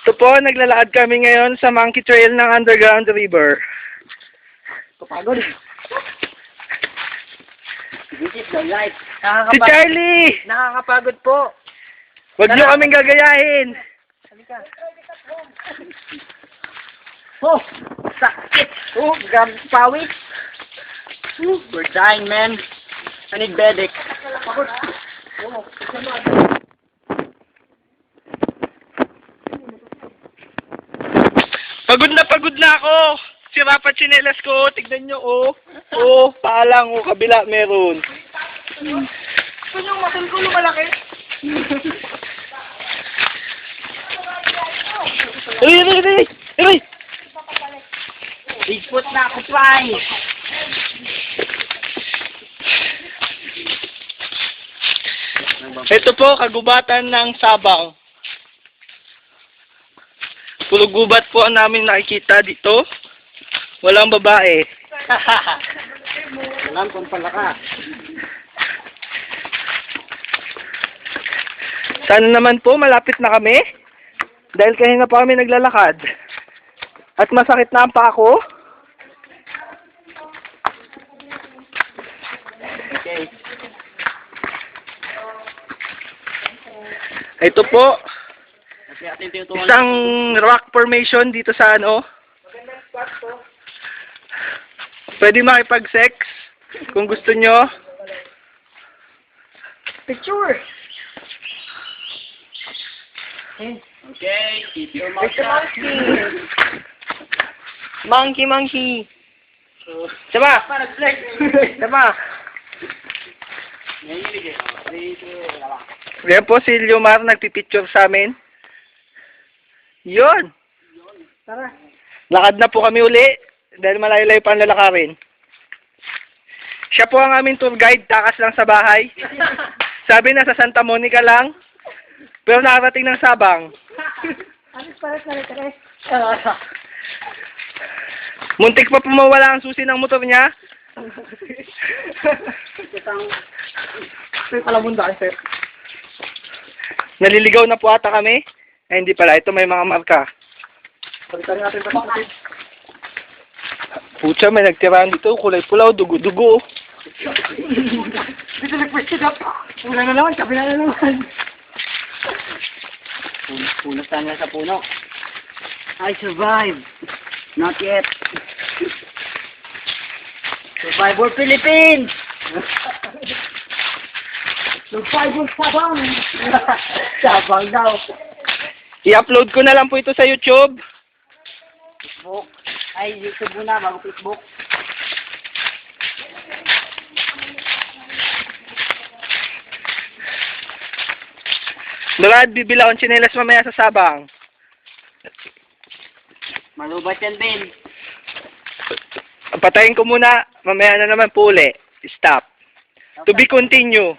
Ito po, naglalakad kami ngayon sa Monkey Trail ng Underground River. Kapagod. This is the life. Si Charlie! Nakakapagod po. Huwag niyo kaming gagayahin! Halika. Oh, sakit. Oh, grab pawis. Oh, we're dying, man. I need medic. Pagod. Oh, Pagod na ako! Sira pa tsinelas ko, tignan nyo, oh. Oh, paalang, oh, kabila, meron. ito yung muscle ko lumalaki. Uy! Bigfoot na ako, twice. Ito po, kagubatan ng Sabang. Puro gubat po ang namin nakikita dito. Walang babae. Alam kung pala ka. Sana naman po, malapit na kami. Dahil kanina pa kami naglalakad. At masakit na ang paa ko. Okay. Ito po, Kasi atin tinutukan. isang rock formation dito sa ano. Pwede makipag-sex kung gusto nyo. Picture. Okay, keep your mouth shut. Monkey. Diba? Diba? Yan po si Liomar nagpipicture sa amin. Yun. Tara. Lakad na po kami uli. Dahil malayo-layo pa ang lalakarin. Siya po ang aming tour guide. Takas lang sa bahay. Sabi na sa Santa Monica lang. Pero nakarating ng Sabang. Alis para sa letres. Muntik pa pumawala ang susi ng motor niya. Kalamunda kasi. Naliligaw na po ata kami. Eh, hindi pala. Ito may mga marka. Pagkari natin ito kasi. Pucha, may nagtirahan dito. Kulay pulaw, dugo-dugo. Dito nag-question up. Pula na naman, kabila na naman. Puno tayo sa puno. I survived. Not yet. Survivor Philippines! Survivor Sabang! Sabang daw. I-upload ko na lang po ito sa YouTube. Facebook. Ay, YouTube muna bago Facebook. Brad, bibila akong tsinelas mamaya sa Sabang. Malubat yan, Ben. Patayin ko muna. Mamaya na naman po uli. Stop. To be continue.